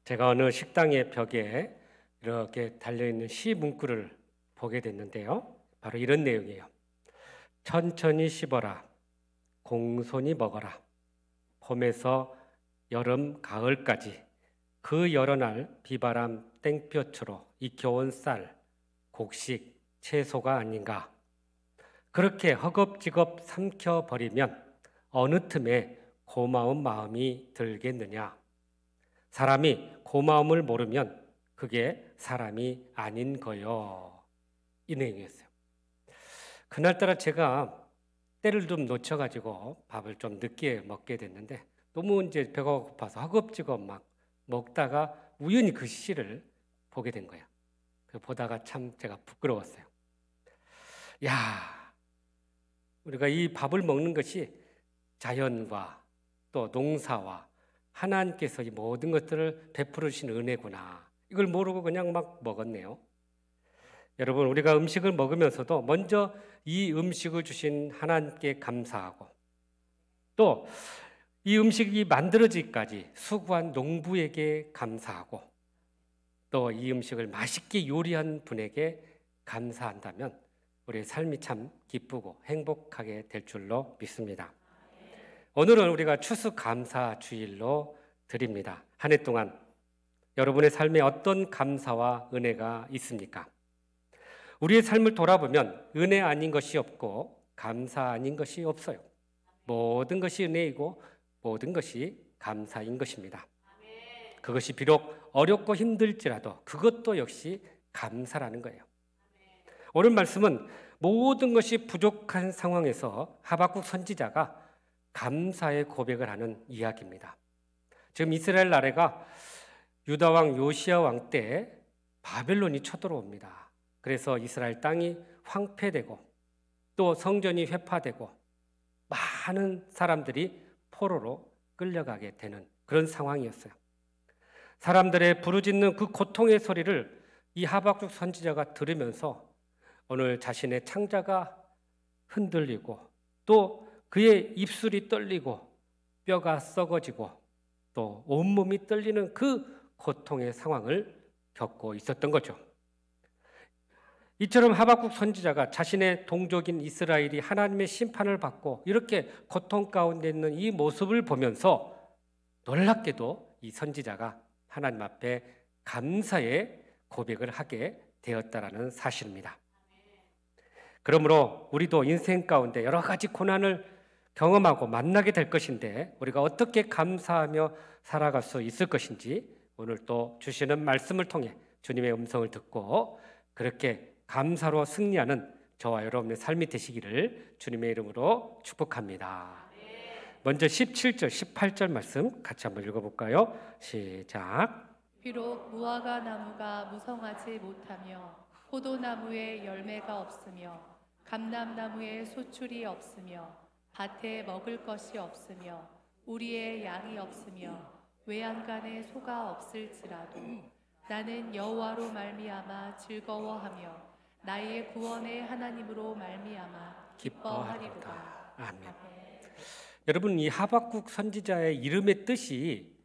제가 어느 식당의 벽에 이렇게 달려있는 시 문구를 보게 됐는데요. 바로 이런 내용이에요. 천천히 씹어라, 공손히 먹어라. 봄에서 여름, 가을까지 그 여러 날 비바람 땡볕으로 익혀온 쌀, 곡식, 채소가 아닌가. 그렇게 허겁지겁 삼켜버리면 어느 틈에 고마운 마음이 들겠느냐. 사람이 고마움을 모르면 그게 사람이 아닌 거요. 이 내용이었어요. 그날따라 제가 때를 좀 놓쳐가지고 밥을 좀 늦게 먹게 됐는데 너무 이제 배가 고파서 허겁지겁 막 먹다가 우연히 그 시를 보게 된 거예요. 보다가 참 제가 부끄러웠어요. 야, 우리가 이 밥을 먹는 것이 자연과 또 농사와 하나님께서 이 모든 것들을 베풀어 주신 은혜구나. 이걸 모르고 그냥 막 먹었네요. 여러분, 우리가 음식을 먹으면서도 먼저 이 음식을 주신 하나님께 감사하고 또 이 음식이 만들어지기까지 수고한 농부에게 감사하고 또 이 음식을 맛있게 요리한 분에게 감사한다면 우리의 삶이 참 기쁘고 행복하게 될 줄로 믿습니다. 오늘은 우리가 추수감사주일로 드립니다. 한 해 동안 여러분의 삶에 어떤 감사와 은혜가 있습니까? 우리의 삶을 돌아보면 은혜 아닌 것이 없고 감사 아닌 것이 없어요. 모든 것이 은혜이고 모든 것이 감사인 것입니다. 그것이 비록 어렵고 힘들지라도 그것도 역시 감사라는 거예요. 오늘 말씀은 모든 것이 부족한 상황에서 하박국 선지자가 감사의 고백을 하는 이야기입니다. 지금 이스라엘 나라가 유다 왕 요시야 왕 때 바벨론이 쳐들어옵니다. 그래서 이스라엘 땅이 황폐되고 또 성전이 회파되고 많은 사람들이 포로로 끌려가게 되는 그런 상황이었어요. 사람들의 부르짖는 그 고통의 소리를 이 하박국 선지자가 들으면서 오늘 자신의 창자가 흔들리고 또 그의 입술이 떨리고 뼈가 썩어지고 또 온몸이 떨리는 그 고통의 상황을 겪고 있었던 거죠. 이처럼 하박국 선지자가 자신의 동족인 이스라엘이 하나님의 심판을 받고 이렇게 고통 가운데 있는 이 모습을 보면서 놀랍게도 이 선지자가 하나님 앞에 감사의 고백을 하게 되었다라는 사실입니다. 그러므로 우리도 인생 가운데 여러 가지 고난을 경험하고 만나게 될 것인데 우리가 어떻게 감사하며 살아갈 수 있을 것인지 오늘 또 주시는 말씀을 통해 주님의 음성을 듣고 그렇게 감사로 승리하는 저와 여러분의 삶이 되시기를 주님의 이름으로 축복합니다. 먼저 17절, 18절 말씀 같이 한번 읽어볼까요? 시작. 비록 무화과 나무가 무성하지 못하며 포도나무에 열매가 없으며 감람나무에 소출이 없으며 밭에 먹을 것이 없으며 우리의 양이 없으며 외양간에 소가 없을지라도 나는 여호와로 말미암아 즐거워하며 나의 구원의 하나님으로 말미암아 기뻐하리로다. 아멘. 여러분, 이 하박국 선지자의 이름의 뜻이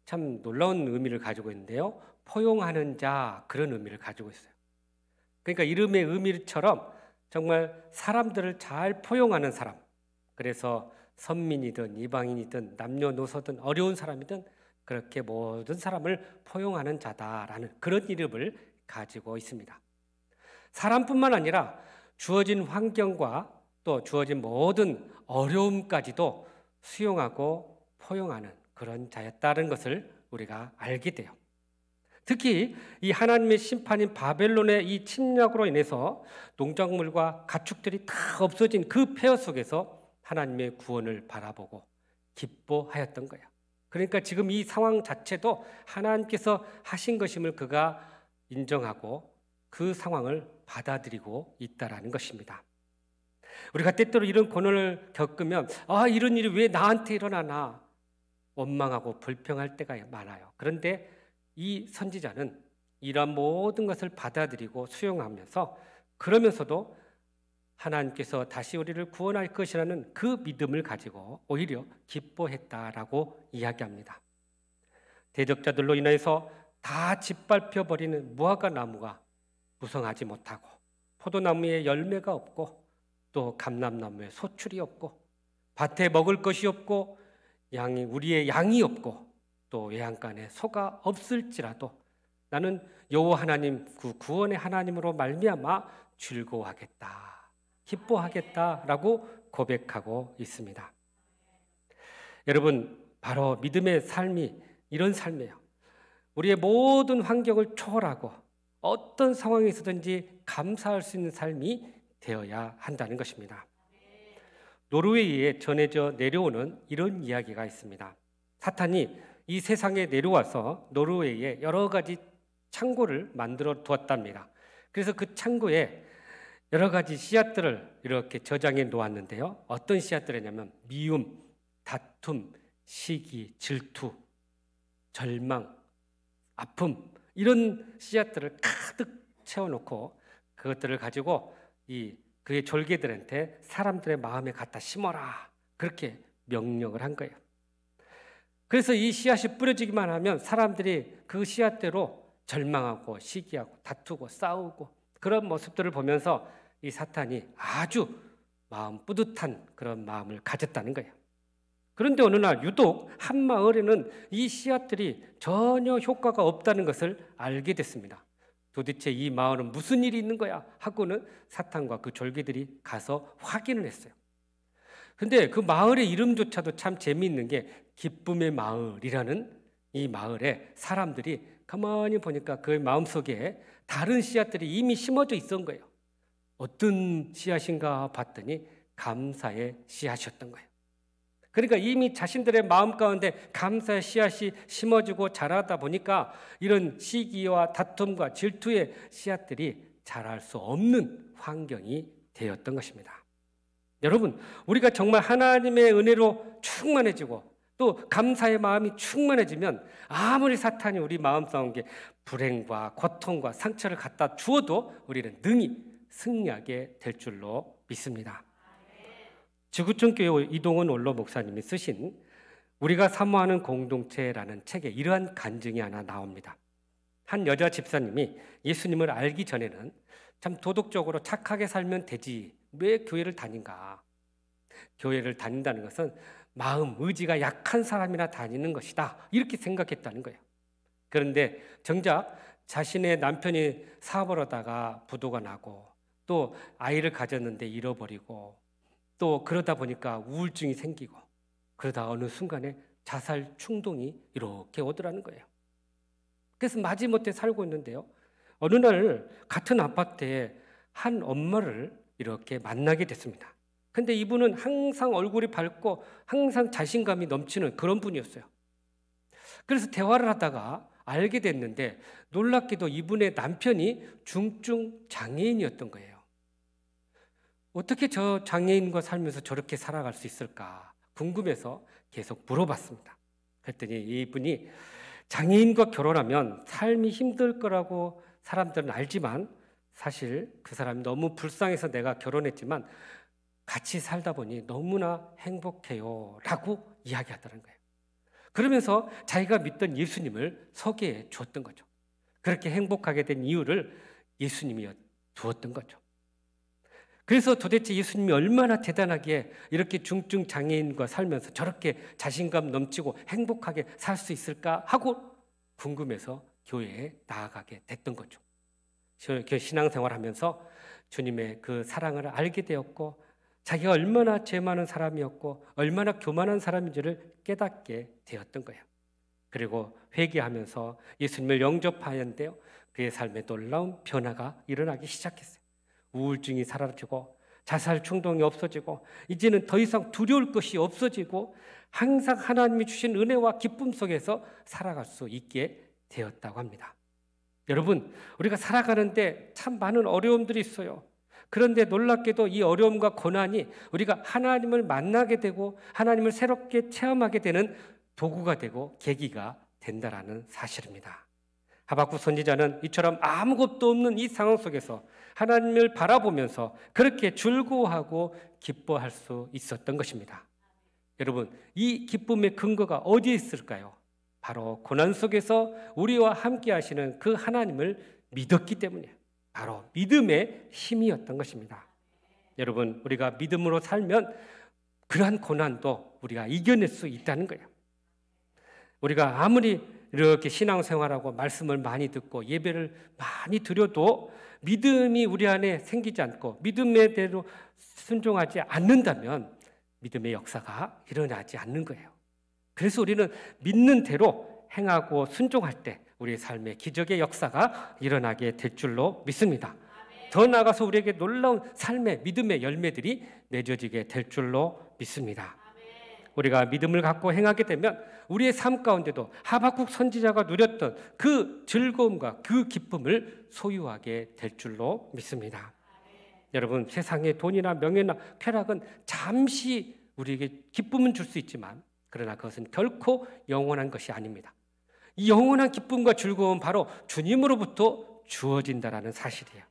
참 놀라운 의미를 가지고 있는데요. 포용하는 자, 그런 의미를 가지고 있어요. 그러니까 이름의 의미처럼 정말 사람들을 잘 포용하는 사람. 그래서 선민이든 이방인이든 남녀노소든 어려운 사람이든 그렇게 모든 사람을 포용하는 자다라는 그런 이름을 가지고 있습니다. 사람뿐만 아니라 주어진 환경과 또 주어진 모든 어려움까지도 수용하고 포용하는 그런 자였다는 것을 우리가 알게 돼요. 특히 이 하나님의 심판인 바벨론의 이 침략으로 인해서 농작물과 가축들이 다 없어진 그 폐허 속에서 하나님의 구원을 바라보고 기뻐하였던 거예요. 그러니까 지금 이 상황 자체도 하나님께서 하신 것임을 그가 인정하고 그 상황을 받아들이고 있다라는 것입니다. 우리가 때때로 이런 고난을 겪으면 이런 일이 왜 나한테 일어나나 원망하고 불평할 때가 많아요. 그런데 이 선지자는 이러한 모든 것을 받아들이고 수용하면서 그러면서도 하나님께서 다시 우리를 구원할 것이라는 그 믿음을 가지고 오히려 기뻐했다라고 이야기합니다. 대적자들로 인해서 다 짓밟혀 버리는 무화과 나무가 무성하지 못하고 포도나무에 열매가 없고 또 감람나무에 소출이 없고 밭에 먹을 것이 없고 우리의 양이 없고 또 외양간에 소가 없을지라도 나는 여호와 하나님 그 구원의 하나님으로 말미암아 즐거워하겠다, 기뻐하겠다라고 고백하고 있습니다. 여러분, 바로 믿음의 삶이 이런 삶이에요. 우리의 모든 환경을 초월하고 어떤 상황에서든지 감사할 수 있는 삶이 되어야 한다는 것입니다. 노르웨이에 전해져 내려오는 이런 이야기가 있습니다. 사탄이 이 세상에 내려와서 노르웨이에 여러 가지 창고를 만들어 두었답니다. 그래서 그 창고에 여러 가지 씨앗들을 이렇게 저장해 놓았는데요. 어떤 씨앗들이냐면 미움, 다툼, 시기, 질투, 절망, 아픔 이런 씨앗들을 가득 채워놓고 그것들을 가지고 그의 졸개들한테 사람들의 마음에 갖다 심어라 그렇게 명령을 한 거예요. 그래서 이 씨앗이 뿌려지기만 하면 사람들이 그 씨앗대로 절망하고 시기하고 다투고 싸우고 그런 모습들을 보면서 이 사탄이 아주 마음 뿌듯한 그런 마음을 가졌다는 거예요. 그런데 어느 날 유독 한 마을에는 이 씨앗들이 전혀 효과가 없다는 것을 알게 됐습니다. 도대체 이 마을은 무슨 일이 있는 거야 하고는 사탄과 그 졸개들이 가서 확인을 했어요. 근데 그 마을의 이름조차도 참 재미있는 게 기쁨의 마을이라는 이 마을에 사람들이 가만히 보니까 그 마음속에 다른 씨앗들이 이미 심어져 있었던 거예요. 어떤 씨앗인가 봤더니 감사의 씨앗이었던 거예요. 그러니까 이미 자신들의 마음 가운데 감사의 씨앗이 심어지고 자라다 보니까 이런 시기와 다툼과 질투의 씨앗들이 자랄 수 없는 환경이 되었던 것입니다. 여러분, 우리가 정말 하나님의 은혜로 충만해지고 또 감사의 마음이 충만해지면 아무리 사탄이 우리 마음속에 불행과 고통과 상처를 갖다 주어도 우리는 능히 승리하게 될 줄로 믿습니다. 지구촌교회 이동원 원로 목사님이 쓰신 우리가 사모하는 공동체라는 책에 이러한 간증이 하나 나옵니다. 한 여자 집사님이 예수님을 알기 전에는 참 도덕적으로 착하게 살면 되지 왜 교회를 다닌가? 교회를 다닌다는 것은 마음, 의지가 약한 사람이나 다니는 것이다 이렇게 생각했다는 거예요. 그런데 정작 자신의 남편이 사업을 하다가 부도가 나고 또 아이를 가졌는데 잃어버리고 또 그러다 보니까 우울증이 생기고 그러다 어느 순간에 자살 충동이 이렇게 오더라는 거예요. 그래서 마지못해 살고 있는데요. 어느 날 같은 아파트에 한 엄마를 이렇게 만나게 됐습니다. 근데 이분은 항상 얼굴이 밝고 항상 자신감이 넘치는 그런 분이었어요. 그래서 대화를 하다가 알게 됐는데 놀랍게도 이분의 남편이 중증 장애인이었던 거예요. 어떻게 저 장애인과 살면서 저렇게 살아갈 수 있을까 궁금해서 계속 물어봤습니다. 그랬더니 이분이 장애인과 결혼하면 삶이 힘들 거라고 사람들은 알지만 사실 그 사람이 너무 불쌍해서 내가 결혼했지만 같이 살다 보니 너무나 행복해요 라고 이야기하더라는 거예요. 그러면서 자기가 믿던 예수님을 소개해 주었던 거죠. 그렇게 행복하게 된 이유를 예수님이 주었던 거죠. 그래서 도대체 예수님이 얼마나 대단하게 이렇게 중증 장애인과 살면서 저렇게 자신감 넘치고 행복하게 살 수 있을까 하고 궁금해서 교회에 나아가게 됐던 거죠. 신앙생활하면서 주님의 그 사랑을 알게 되었고 자기가 얼마나 죄 많은 사람이었고 얼마나 교만한 사람인지를 깨닫게 되었던 거예요. 그리고 회개하면서 예수님을 영접하였는데요. 그의 삶에 놀라운 변화가 일어나기 시작했어요. 우울증이 사라지고 자살 충동이 없어지고 이제는 더 이상 두려울 것이 없어지고 항상 하나님이 주신 은혜와 기쁨 속에서 살아갈 수 있게 되었다고 합니다. 여러분, 우리가 살아가는데 참 많은 어려움들이 있어요. 그런데 놀랍게도 이 어려움과 고난이 우리가 하나님을 만나게 되고 하나님을 새롭게 체험하게 되는 도구가 되고 계기가 된다라는 사실입니다. 하박국 선지자는 이처럼 아무것도 없는 이 상황 속에서 하나님을 바라보면서 그렇게 즐거워하고 기뻐할 수 있었던 것입니다. 여러분, 이 기쁨의 근거가 어디에 있을까요? 바로 고난 속에서 우리와 함께 하시는 그 하나님을 믿었기 때문이에요. 바로 믿음의 힘이었던 것입니다. 여러분, 우리가 믿음으로 살면 그러한 고난도 우리가 이겨낼 수 있다는 거예요. 우리가 아무리 이렇게 신앙생활하고 말씀을 많이 듣고 예배를 많이 드려도 믿음이 우리 안에 생기지 않고 믿음의 대로 순종하지 않는다면 믿음의 역사가 일어나지 않는 거예요. 그래서 우리는 믿는 대로 행하고 순종할 때 우리의 삶의 기적의 역사가 일어나게 될 줄로 믿습니다. 더 나아가서 우리에게 놀라운 삶의 믿음의 열매들이 맺어지게 될 줄로 믿습니다. 우리가 믿음을 갖고 행하게 되면 우리의 삶 가운데도 하박국 선지자가 누렸던 그 즐거움과 그 기쁨을 소유하게 될 줄로 믿습니다. 여러분, 세상의 돈이나 명예나 쾌락은 잠시 우리에게 기쁨은 줄 수 있지만 그러나 그것은 결코 영원한 것이 아닙니다. 이 영원한 기쁨과 즐거움은 바로 주님으로부터 주어진다라는 사실이에요.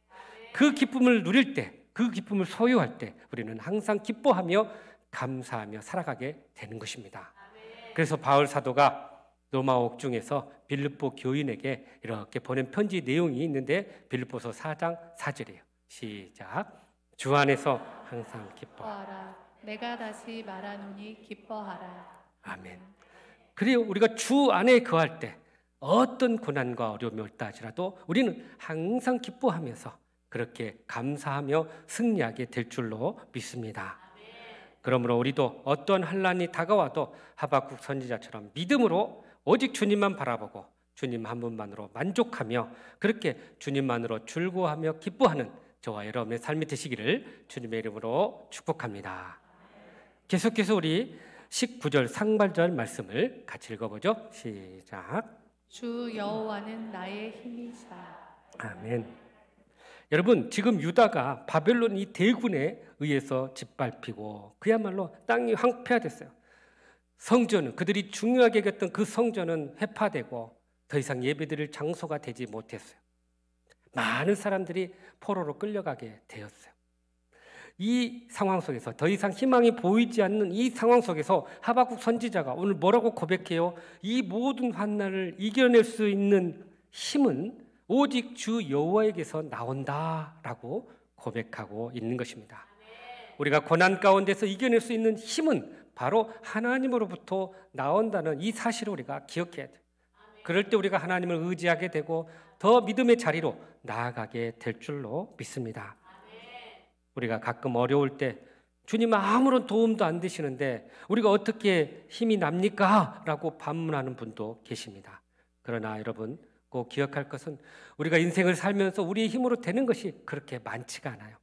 그 기쁨을 누릴 때, 그 기쁨을 소유할 때 우리는 항상 기뻐하며 감사하며 살아가게 되는 것입니다. 그래서 바울 사도가 로마 옥중에서 빌립보 교인에게 이렇게 보낸 편지 내용이 있는데 빌립보서 4장 4절이에요. 시작. 주 안에서 항상 기뻐하라. 내가 다시 말하노니 기뻐하라. 아멘. 그리고 우리가 주 안에 거할 때 어떤 고난과 어려움이 올다 할지라도 우리는 항상 기뻐하면서 그렇게 감사하며 승리하게 될 줄로 믿습니다. 그러므로 우리도 어떤 환난이 다가와도 하박국 선지자처럼 믿음으로 오직 주님만 바라보고 주님 한 분만으로 만족하며 그렇게 주님만으로 즐거워하며 기뻐하는 저와 여러분의 삶이 되시기를 주님의 이름으로 축복합니다. 계속해서 우리 19절 상반절 말씀을 같이 읽어보죠. 시작. 주 여호와는 나의 힘이시다. 아멘. 여러분, 지금 유다가 바벨론 이 대군에 의해서 짓밟히고 그야말로 땅이 황폐화됐어요. 성전은, 그들이 중요하게 여겼던 그 성전은 회파되고 더 이상 예배드릴 장소가 되지 못했어요. 많은 사람들이 포로로 끌려가게 되었어요. 이 상황 속에서 더 이상 희망이 보이지 않는 이 상황 속에서 하박국 선지자가 오늘 뭐라고 고백해요? 이 모든 환난을 이겨낼 수 있는 힘은 오직 주 여호와에게서 나온다라고 고백하고 있는 것입니다. 우리가 고난 가운데서 이겨낼 수 있는 힘은 바로 하나님으로부터 나온다는 이 사실을 우리가 기억해야 돼요. 그럴 때 우리가 하나님을 의지하게 되고 더 믿음의 자리로 나아가게 될 줄로 믿습니다. 우리가 가끔 어려울 때 주님 아무런 도움도 안 되시는데 우리가 어떻게 힘이 납니까? 라고 반문하는 분도 계십니다. 그러나 여러분, 꼭 기억할 것은 우리가 인생을 살면서 우리의 힘으로 되는 것이 그렇게 많지가 않아요.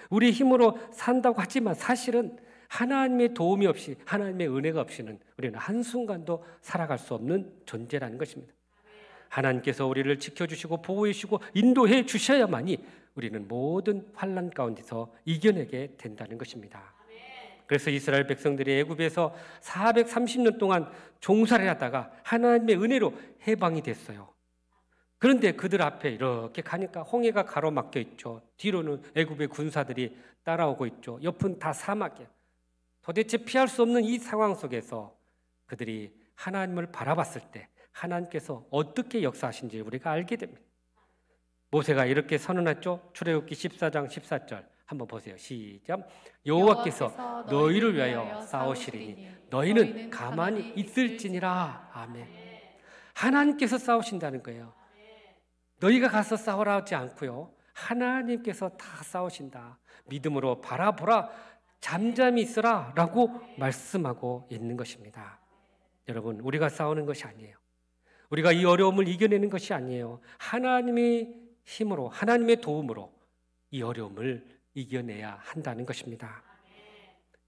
우리의 힘으로 산다고 하지만 사실은 하나님의 도움이 없이, 하나님의 은혜가 없이는 우리는 한순간도 살아갈 수 없는 존재라는 것입니다. 하나님께서 우리를 지켜주시고 보호해 주시고 인도해 주셔야만이 우리는 모든 환난 가운데서 이겨내게 된다는 것입니다. 그래서 이스라엘 백성들이 애굽에서 430년 동안 종살이 하다가 하나님의 은혜로 해방이 됐어요. 그런데 그들 앞에 이렇게 가니까 홍해가 가로막혀 있죠. 뒤로는 애굽의 군사들이 따라오고 있죠. 옆은 다 사막이에요. 도대체 피할 수 없는 이 상황 속에서 그들이 하나님을 바라봤을 때 하나님께서 어떻게 역사하신지 우리가 알게 됩니다. 모세가 이렇게 선언했죠. 출애굽기 14장 14절 한번 보세요. 시작. 여호와께서 너희를 위하여 싸우시리니 너희는 가만히 있을지니라. 아멘. 하나님께서 싸우신다는 거예요. 너희가 가서 싸우라 하지 않고요. 하나님께서 다 싸우신다. 믿음으로 바라보라. 잠잠히 있으라 라고 말씀하고 있는 것입니다. 여러분, 우리가 싸우는 것이 아니에요. 우리가 이 어려움을 이겨내는 것이 아니에요. 하나님의 힘으로, 하나님의 도움으로 이 어려움을 이겨내야 한다는 것입니다.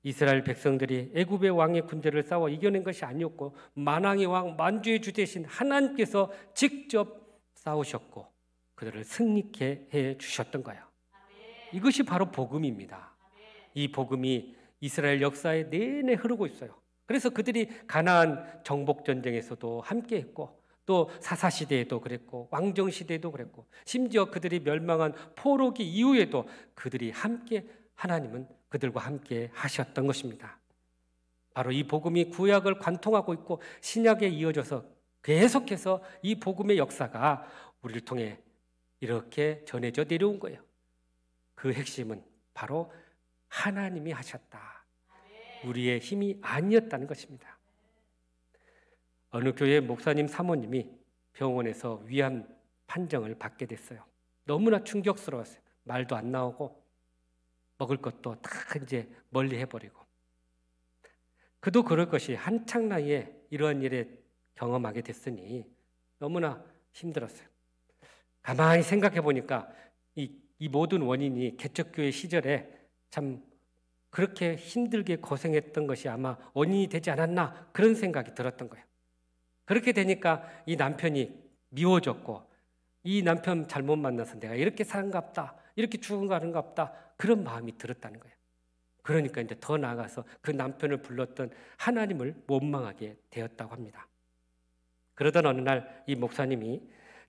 이스라엘 백성들이 애굽의 왕의 군대를 싸워 이겨낸 것이 아니었고 만왕의 왕, 만주의 주 되신 하나님께서 직접 싸우셨고 그들을 승리케 해 주셨던 거예요. 이것이 바로 복음입니다. 이 복음이 이스라엘 역사에 내내 흐르고 있어요. 그래서 그들이 가나안 정복 전쟁에서도 함께했고 또 사사시대에도 그랬고 왕정시대에도 그랬고 심지어 그들이 멸망한 포로기 이후에도 그들이 함께, 하나님은 그들과 함께 하셨던 것입니다. 바로 이 복음이 구약을 관통하고 있고 신약에 이어져서 계속해서 이 복음의 역사가 우리를 통해 이렇게 전해져 내려온 거예요. 그 핵심은 바로 하나님이 하셨다. 우리의 힘이 아니었다는 것입니다. 어느 교회 목사님 사모님이 병원에서 위암 판정을 받게 됐어요. 너무나 충격스러웠어요. 말도 안 나오고 먹을 것도 다 이제 멀리 해버리고. 그도 그럴 것이 한창 나이에 이러한 일에 경험하게 됐으니 너무나 힘들었어요. 가만히 생각해 보니까 이 모든 원인이 개척교회 시절에 참 그렇게 힘들게 고생했던 것이 아마 원인이 되지 않았나 그런 생각이 들었던 거예요. 그렇게 되니까 이 남편이 미워졌고 이 남편 잘못 만나서 내가 이렇게 사는갑다, 이렇게 죽은갑다 그런 마음이 들었다는 거예요. 그러니까 이제 더 나아가서 그 남편을 불렀던 하나님을 원망하게 되었다고 합니다. 그러던 어느 날 이 목사님이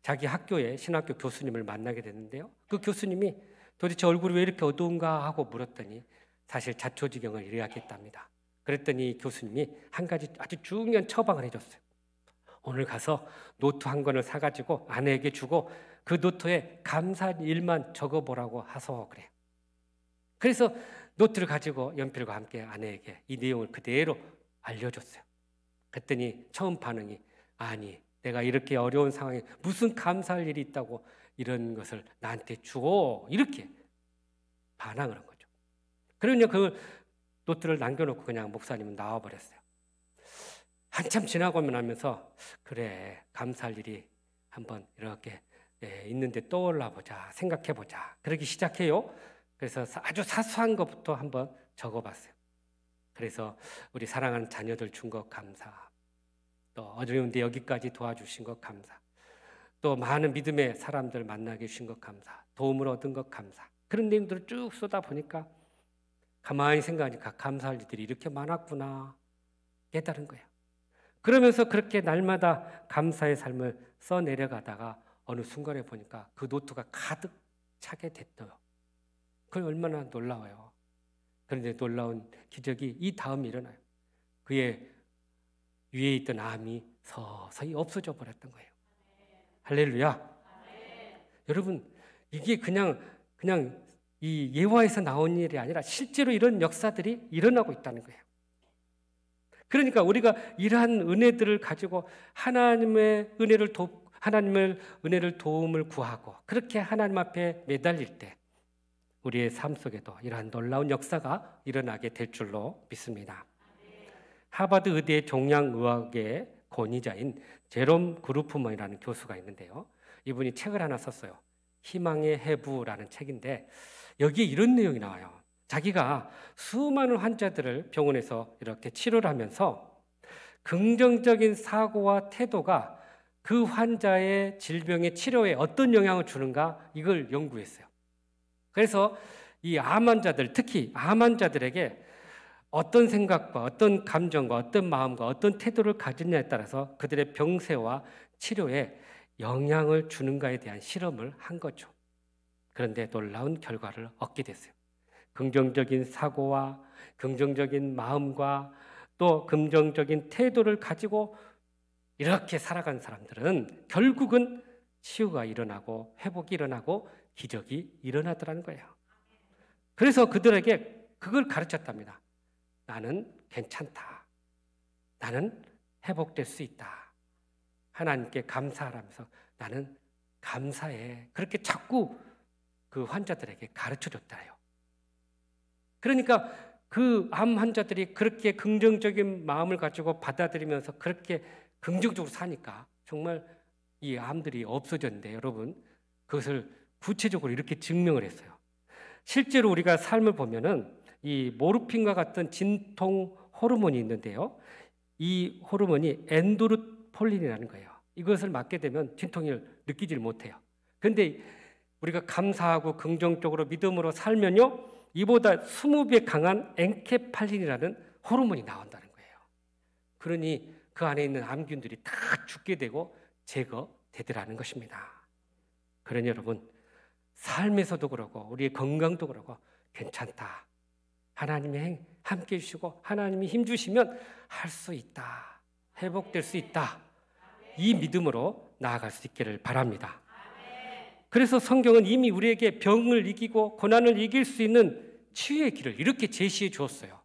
자기 학교의 신학교 교수님을 만나게 됐는데요. 그 교수님이 도대체 얼굴이 왜 이렇게 어두운가 하고 물었더니 사실 자초지경을 이야기했답니다. 그랬더니 교수님이 한 가지 아주 중요한 처방을 해줬어요. 오늘 가서 노트 한 권을 사가지고 아내에게 주고 그 노트에 감사한 일만 적어보라고 하소 그래요. 그래서 노트를 가지고 연필과 함께 아내에게 이 내용을 그대로 알려줬어요. 그랬더니 처음 반응이 아니 내가 이렇게 어려운 상황에 무슨 감사할 일이 있다고 이런 것을 나한테 주어 이렇게 반항을 한 거죠. 그러냐 그 노트를 남겨놓고 그냥 목사님은 나와버렸어요. 한참 지나고 나면서 그래 감사할 일이 한번 이렇게 있는데 떠올라보자 생각해보자 그러기 시작해요. 그래서 아주 사소한 것부터 한번 적어봤어요. 그래서 우리 사랑하는 자녀들 준 것 감사, 또 어려운데 여기까지 도와주신 것 감사, 또 많은 믿음의 사람들 만나게 해주신 것 감사, 도움을 얻은 것 감사, 그런 내용들을 쭉 쏟아 보니까 가만히 생각하니까 감사할 일들이 이렇게 많았구나 깨달은 거예요. 그러면서 그렇게 날마다 감사의 삶을 써내려가다가 어느 순간에 보니까 그 노트가 가득 차게 됐어요. 그게 얼마나 놀라워요. 그런데 놀라운 기적이 이 다음에 일어나요. 그의 위에 있던 암이 서서히 없어져 버렸던 거예요. 할렐루야. 여러분 이게 그냥 이 예화에서 나온 일이 아니라 실제로 이런 역사들이 일어나고 있다는 거예요. 그러니까 우리가 이러한 은혜들을 가지고 하나님의 은혜를 도움을 구하고 그렇게 하나님 앞에 매달릴 때 우리의 삶 속에도 이러한 놀라운 역사가 일어나게 될 줄로 믿습니다. 하버드 의대 종양의학의 권위자인 제롬 그루프먼이라는 교수가 있는데요. 이분이 책을 하나 썼어요. 희망의 해부라는 책인데 여기에 이런 내용이 나와요. 자기가 수많은 환자들을 병원에서 이렇게 치료를 하면서 긍정적인 사고와 태도가 그 환자의 질병의 치료에 어떤 영향을 주는가 이걸 연구했어요. 그래서 이 암 환자들, 특히 암 환자들에게 어떤 생각과 어떤 감정과 어떤 마음과 어떤 태도를 가지냐에 따라서 그들의 병세와 치료에 영향을 주는가에 대한 실험을 한 거죠. 그런데 놀라운 결과를 얻게 됐어요. 긍정적인 사고와 긍정적인 마음과 또 긍정적인 태도를 가지고 이렇게 살아간 사람들은 결국은 치유가 일어나고 회복이 일어나고 기적이 일어나더라는 거예요. 그래서 그들에게 그걸 가르쳤답니다. 나는 괜찮다. 나는 회복될 수 있다. 하나님께 감사하라면서 나는 감사해. 그렇게 자꾸 그 환자들에게 가르쳐줬다요. 그러니까 그 암 환자들이 그렇게 긍정적인 마음을 가지고 받아들이면서 그렇게 긍정적으로 사니까 정말 이 암들이 없어졌는데 여러분 그것을 구체적으로 이렇게 증명을 했어요. 실제로 우리가 삶을 보면은 이 모르핀과 같은 진통 호르몬이 있는데요. 이 호르몬이 엔도르폴린이라는 거예요. 이것을 맞게 되면 진통을 느끼질 못해요. 그런데 우리가 감사하고 긍정적으로 믿음으로 살면요. 이보다 20배 강한 엔케팔린이라는 호르몬이 나온다는 거예요. 그러니 그 안에 있는 암균들이 다 죽게 되고 제거되더라는 것입니다. 그러니 여러분 삶에서도 그러고 우리의 건강도 그러고 괜찮다. 하나님이 함께 해주시고 하나님이 힘 주시면 할 수 있다. 회복될 수 있다. 이 믿음으로 나아갈 수 있기를 바랍니다. 그래서 성경은 이미 우리에게 병을 이기고 고난을 이길 수 있는 치유의 길을 이렇게 제시해 주었어요.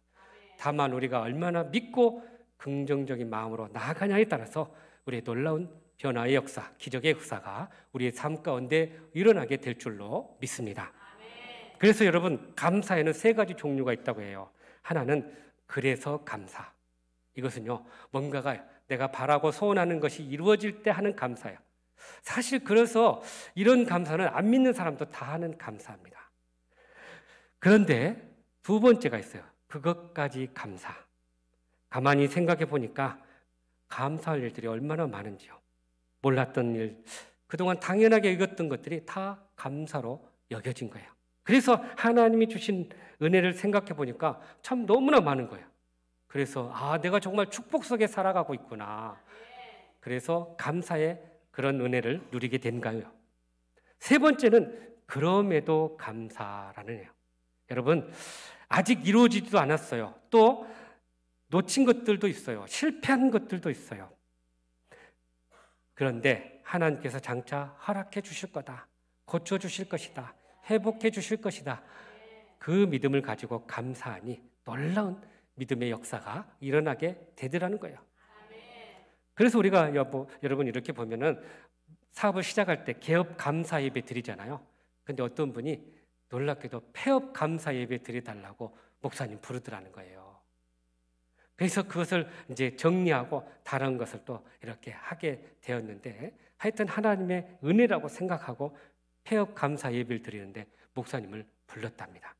다만 우리가 얼마나 믿고 긍정적인 마음으로 나아가냐에 따라서 우리의 놀라운 변화의 역사, 기적의 역사가 우리의 삶 가운데 일어나게 될 줄로 믿습니다. 그래서 여러분, 감사에는 세 가지 종류가 있다고 해요. 하나는 그래서 감사. 이것은요, 뭔가가 내가 바라고 소원하는 것이 이루어질 때 하는 감사예요. 사실 그래서 이런 감사는 안 믿는 사람도 다 하는 감사입니다. 그런데 두 번째가 있어요. 그것까지 감사. 가만히 생각해 보니까 감사할 일들이 얼마나 많은지요. 몰랐던 일, 그동안 당연하게 여겼던 것들이 다 감사로 여겨진 거예요. 그래서 하나님이 주신 은혜를 생각해 보니까 참 너무나 많은 거예요. 그래서 내가 정말 축복 속에 살아가고 있구나. 그래서 감사의 그런 은혜를 누리게 된가요? 세 번째는 그럼에도 감사라는 거예요. 여러분, 아직 이루어지지도 않았어요. 또 놓친 것들도 있어요. 실패한 것들도 있어요. 그런데 하나님께서 장차 허락해 주실 거다. 고쳐 주실 것이다. 회복해 주실 것이다. 그 믿음을 가지고 감사하니 놀라운 믿음의 역사가 일어나게 되더라는 거예요. 그래서 우리가 여러분 이렇게 보면은 사업을 시작할 때 개업 감사 예배 드리잖아요. 근데 어떤 분이 놀랍게도 폐업 감사 예배 드려달라고 목사님 부르더라는 거예요. 그래서 그것을 이제 정리하고 다른 것을 또 이렇게 하게 되었는데, 하여튼 하나님의 은혜라고 생각하고 폐업 감사 예배를 드리는데 목사님을 불렀답니다.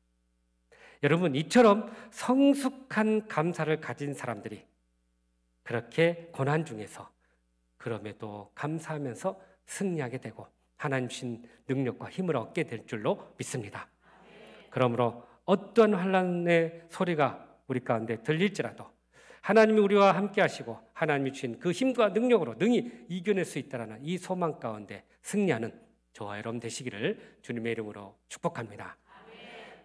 여러분, 이처럼 성숙한 감사를 가진 사람들이 그렇게 고난 중에서 그럼에도 감사하면서 승리하게 되고 하나님 주신 능력과 힘을 얻게 될 줄로 믿습니다. 그러므로 어떤 환난의 소리가 우리 가운데 들릴지라도 하나님이 우리와 함께 하시고 하나님이 주신 그 힘과 능력으로 능히 이겨낼 수 있다는 이 소망 가운데 승리하는 저와 여러분 되시기를 주님의 이름으로 축복합니다.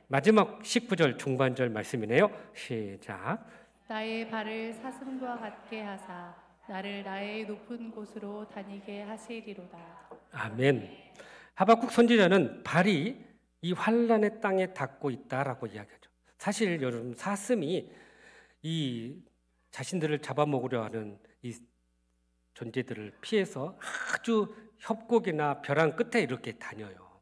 마지막 19절 중반절 말씀이네요. 시작. 나의 발을 사슴과 같게 하사 나를 나의 높은 곳으로 다니게 하시리로다. 아멘. 하박국 선지자는 발이 이 환난의 땅에 닿고 있다라고 이야기하죠. 사실 여러분, 사슴이 이 자신들을 잡아먹으려 하는 이 존재들을 피해서 아주 협곡이나 벼랑 끝에 이렇게 다녀요.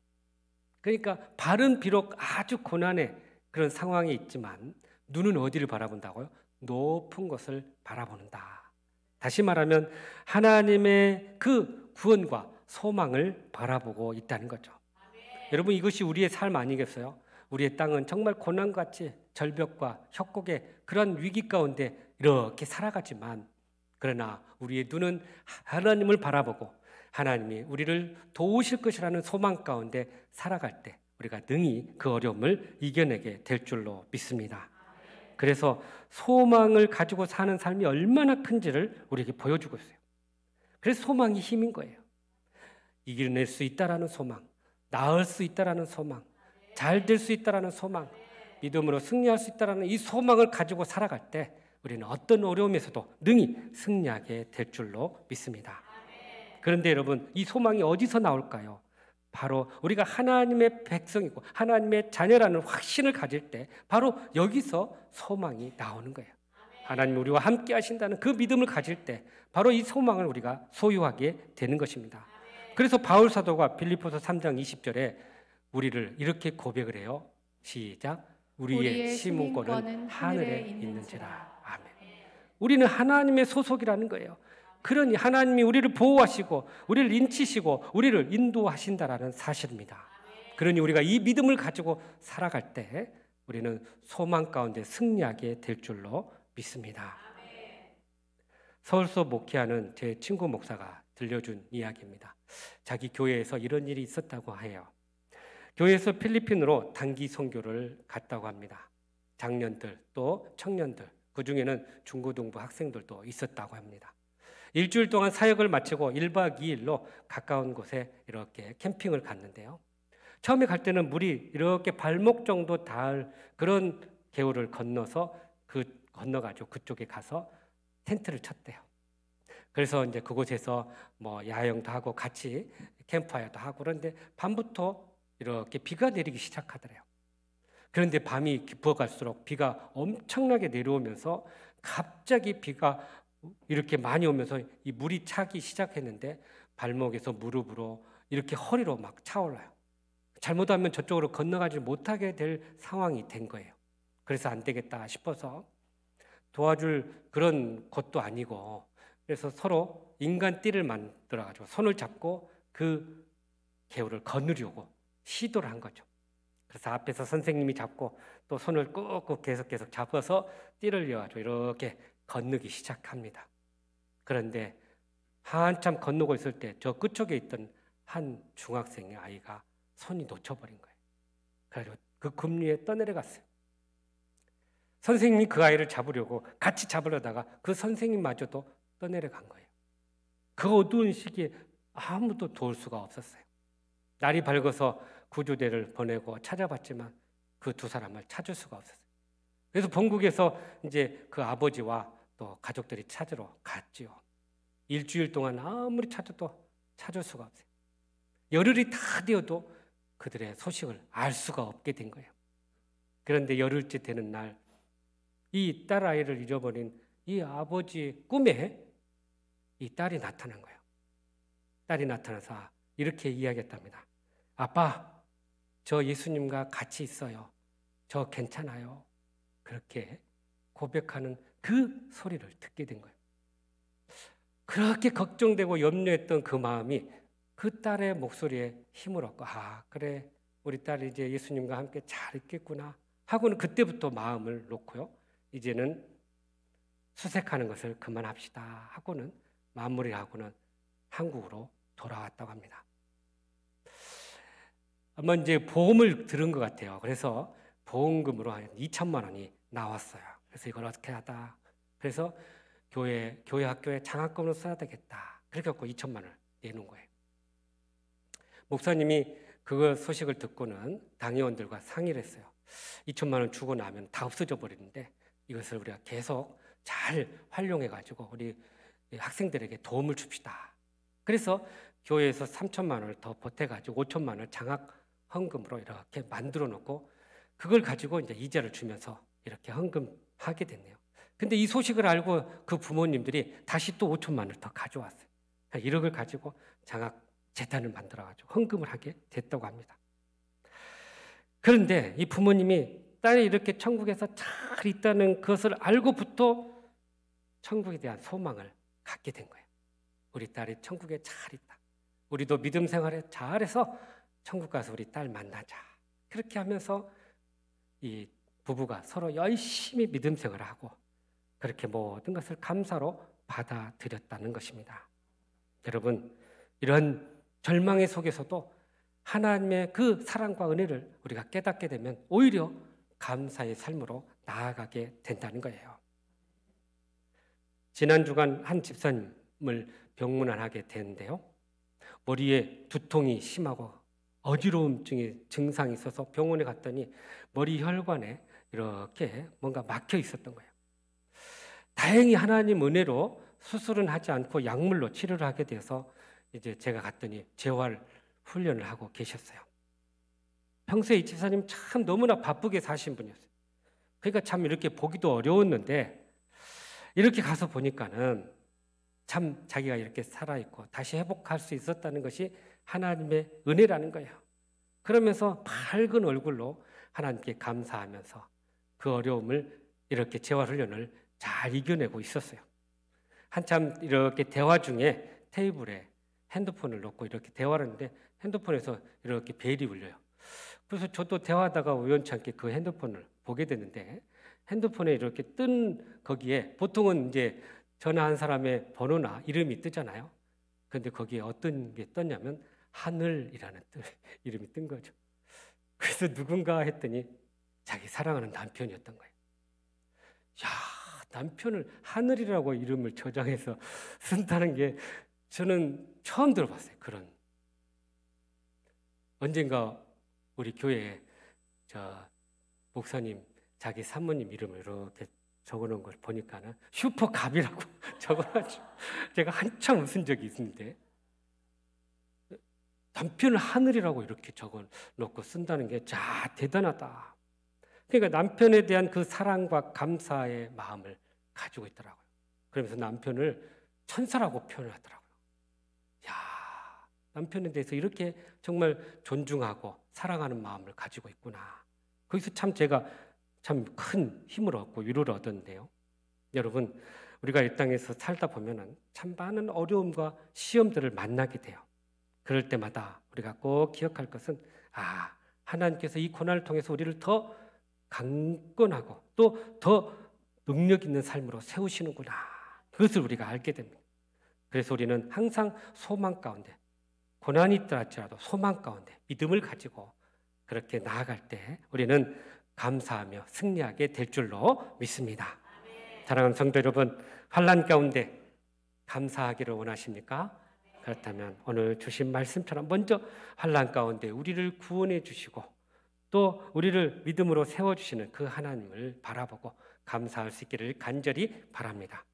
그러니까 발은 비록 아주 고난의 그런 상황에 있지만 눈은 어디를 바라본다고요? 높은 것을 바라보는다. 다시 말하면 하나님의 그 구원과 소망을 바라보고 있다는 거죠. 여러분, 이것이 우리의 삶 아니겠어요? 우리의 땅은 정말 고난같이 절벽과 협곡의 그런 위기 가운데 이렇게 살아가지만, 그러나 우리의 눈은 하나님을 바라보고 하나님이 우리를 도우실 것이라는 소망 가운데 살아갈 때 우리가 능히 그 어려움을 이겨내게 될 줄로 믿습니다. 그래서 소망을 가지고 사는 삶이 얼마나 큰지를 우리에게 보여주고 있어요. 그래서 소망이 힘인 거예요. 이겨낼 수 있다라는 소망, 나을 수 있다라는 소망, 잘 될 수 있다라는 소망, 믿음으로 승리할 수 있다라는 이 소망을 가지고 살아갈 때 우리는 어떤 어려움에서도 능히 승리하게 될 줄로 믿습니다. 그런데 여러분, 이 소망이 어디서 나올까요? 바로 우리가 하나님의 백성이고 하나님의 자녀라는 확신을 가질 때 바로 여기서 소망이 나오는 거예요. 하나님 우리와 함께 하신다는 그 믿음을 가질 때 바로 이 소망을 우리가 소유하게 되는 것입니다. 그래서 바울 사도가 빌립보서 3장 20절에 우리를 이렇게 고백을 해요. 시작. 우리의 시민권은 하늘에 있는지라. 아멘. 우리는 하나님의 소속이라는 거예요. 그러니 하나님이 우리를 보호하시고 우리를 인치시고 우리를 인도하신다라는 사실입니다. 그러니 우리가 이 믿음을 가지고 살아갈 때 우리는 소망 가운데 승리하게 될 줄로 믿습니다. 서울서 목회하는 제 친구 목사가 들려준 이야기입니다. 자기 교회에서 이런 일이 있었다고 해요. 교회에서 필리핀으로 단기 선교를 갔다고 합니다. 장년들 또 청년들, 그중에는 중고등부 학생들도 있었다고 합니다. 일주일 동안 사역을 마치고 1박 2일로 가까운 곳에 이렇게 캠핑을 갔는데요. 처음에 갈 때는 물이 이렇게 발목 정도 닿을 그런 개울을 건너서 건너가지고 그쪽에 가서 텐트를 쳤대요. 그래서 이제 그곳에서 뭐 야영도 하고 같이 캠프파이어도 하고 그런데 밤부터 이렇게 비가 내리기 시작하더래요. 그런데 밤이 깊어갈수록 비가 엄청나게 내려오면서 갑자기 비가 이렇게 많이 오면서 이 물이 차기 시작했는데 발목에서 무릎으로 이렇게 허리로 막 차올라요. 잘못하면 저쪽으로 건너가지 못하게 될 상황이 된 거예요. 그래서 안 되겠다 싶어서 도와줄 그런 것도 아니고 그래서 서로 인간 띠를 만들어가지고 손을 잡고 그 개울을 거느려고 시도를 한 거죠. 그래서 앞에서 선생님이 잡고 또 손을 꾹꾹 계속 잡아서 띠를 이어가지고 이렇게 건너기 시작합니다. 그런데 한참 건너고 있을 때 저 끝쪽에 있던 한 중학생의 아이가 손이 놓쳐버린 거예요. 그래가지고 그 금리에 떠내려갔어요. 선생님이 그 아이를 잡으려고 같이 잡으려다가 그 선생님마저도 떠내려간 거예요. 그 어두운 시기에 아무도 도울 수가 없었어요. 날이 밝아서 구조대를 보내고 찾아봤지만 그 두 사람을 찾을 수가 없었어요. 그래서 본국에서 이제 그 아버지와 또 가족들이 찾으러 갔지요. 일주일 동안 아무리 찾아도 찾을 수가 없어요. 열흘이 다 되어도 그들의 소식을 알 수가 없게 된 거예요. 그런데 열흘째 되는 날 이 딸 아이를 잃어버린 이 아버지 꿈에 이 딸이 나타난 거예요. 딸이 나타나서 이렇게 이야기했답니다. 아빠, 저 예수님과 같이 있어요. 저 괜찮아요. 그렇게 고백하는 그 소리를 듣게 된 거예요. 그렇게 걱정되고 염려했던 그 마음이 그 딸의 목소리에 힘을 얻고 그래 우리 딸이 이제 예수님과 함께 잘 있겠구나 하고는 그때부터 마음을 놓고요. 이제는 수색하는 것을 그만합시다 하고는 마무리하고는 한국으로 돌아왔다고 합니다. 아마 이제 보험을 들은 것 같아요. 그래서 보험금으로 한 2천만 원이 나왔어요. 그래서 이걸 어떻게 하다. 그래서 교회 학교에 장학금으로 써야 되겠다. 그렇게 갖고 2천만 원을 내놓은 거예요. 목사님이 그 소식을 듣고는 당회원들과 상의를 했어요. 2천만 원 주고 나면 다 없어져 버리는데 이것을 우리가 계속 잘 활용해 가지고 우리 학생들에게 도움을 줍시다. 그래서 교회에서 3천만 원을 더 보태 가지고 5천만 원을 장학 헌금으로 이렇게 만들어 놓고 그걸 가지고 이제 이자를 주면서 이렇게 헌금하게 됐네요. 근데 이 소식을 알고 그 부모님들이 다시 또 5천만 원을 더 가져왔어요. 1억을 가지고 장학 재단을 만들어 가지고 헌금을 하게 됐다고 합니다. 그런데 이 부모님이 딸이 이렇게 천국에서 잘 있다는 것을 알고부터 천국에 대한 소망을 갖게 된 거예요. 우리 딸이 천국에 잘 있다. 우리도 믿음 생활에 잘해서 천국 가서 우리 딸 만나자. 그렇게 하면서 이 부부가 서로 열심히 믿음 생활을 하고 그렇게 모든 것을 감사로 받아들였다는 것입니다. 여러분, 이런 절망의 속에서도 하나님의 그 사랑과 은혜를 우리가 깨닫게 되면 오히려 감사의 삶으로 나아가게 된다는 거예요. 지난 주간 한 집사님을 병문안하게 됐는데요. 머리에 두통이 심하고 어지러움증의 증상이 있어서 병원에 갔더니 머리 혈관에 이렇게 뭔가 막혀 있었던 거예요. 다행히 하나님 은혜로 수술은 하지 않고 약물로 치료를 하게 돼서 이제 제가 갔더니 재활 훈련을 하고 계셨어요. 평소에 이 집사님 참 너무나 바쁘게 사신 분이었어요. 그러니까 참 이렇게 보기도 어려웠는데 이렇게 가서 보니까는 참 자기가 이렇게 살아있고 다시 회복할 수 있었다는 것이 하나님의 은혜라는 거예요. 그러면서 밝은 얼굴로 하나님께 감사하면서 그 어려움을 이렇게 재활훈련을 잘 이겨내고 있었어요. 한참 이렇게 대화 중에 테이블에 핸드폰을 놓고 이렇게 대화를 하는데 핸드폰에서 이렇게 벨이 울려요. 그래서 저도 대화하다가 우연찮게 그 핸드폰을 보게 됐는데 핸드폰에 이렇게 뜬 거기에 보통은 이제 전화한 사람의 번호나 이름이 뜨잖아요. 그런데 거기에 어떤 게 떴냐면 하늘이라는 이름이 뜬 거죠. 그래서 누군가 했더니 자기 사랑하는 남편이었던 거예요. 야, 남편을 하늘이라고 이름을 저장해서 쓴다는 게 저는 처음 들어봤어요. 그런. 언젠가 우리 교회에 목사님 자기 사모님 이름을 이렇게 적어놓은 걸 보니까는 슈퍼갑이라고 적어가지고 제가 한참 웃은 적이 있는데, 남편을 하늘이라고 이렇게 적어놓고 쓴다는 게 대단하다. 그러니까 남편에 대한 그 사랑과 감사의 마음을 가지고 있더라고요. 그러면서 남편을 천사라고 표현하더라고요. 야, 남편에 대해서 이렇게 정말 존중하고 사랑하는 마음을 가지고 있구나. 거기서 참 제가 참 큰 힘을 얻고 위로를 얻었는데요. 여러분, 우리가 이 땅에서 살다 보면은 참 많은 어려움과 시험들을 만나게 돼요. 그럴 때마다 우리가 꼭 기억할 것은, 하나님께서 이 고난을 통해서 우리를 더 강건하고 또 더 능력 있는 삶으로 세우시는구나. 그것을 우리가 알게 됩니다. 그래서 우리는 항상 소망 가운데, 고난이 있다 할지라도 소망 가운데 믿음을 가지고 그렇게 나아갈 때 우리는 감사하며 승리하게 될 줄로 믿습니다. 사랑하는 성도 여러분, 환난 가운데 감사하기를 원하십니까? 그렇다면 오늘 주신 말씀처럼 먼저 환난 가운데 우리를 구원해 주시고 또 우리를 믿음으로 세워주시는 그 하나님을 바라보고 감사할 수 있기를 간절히 바랍니다.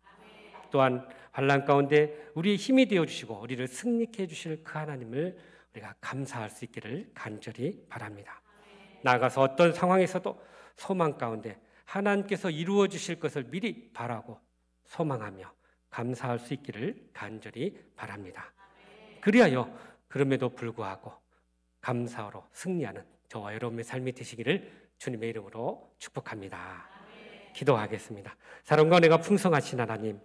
또한 환난 가운데 우리의 힘이 되어주시고 우리를 승리케 해주실 그 하나님을 우리가 감사할 수 있기를 간절히 바랍니다. 나아가서 어떤 상황에서도 소망 가운데 하나님께서 이루어 주실 것을 미리 바라고 소망하며 감사할 수 있기를 간절히 바랍니다. 그리하여 그럼에도 불구하고 감사로 승리하는 저와 여러분의 삶이 되시기를 주님의 이름으로 축복합니다. 기도하겠습니다. 사랑과 은혜가 풍성하신 하나님,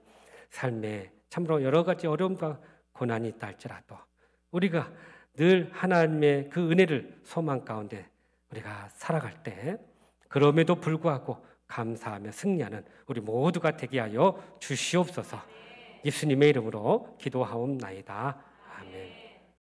삶에 참으로 여러 가지 어려움과 고난이 있다 할지라도 우리가 늘 하나님의 그 은혜를 소망 가운데 우리가 살아갈 때 그럼에도 불구하고 감사하며 승리하는 우리 모두가 되게 하여 주시옵소서. 예수님의 이름으로 기도하옵나이다. 아멘.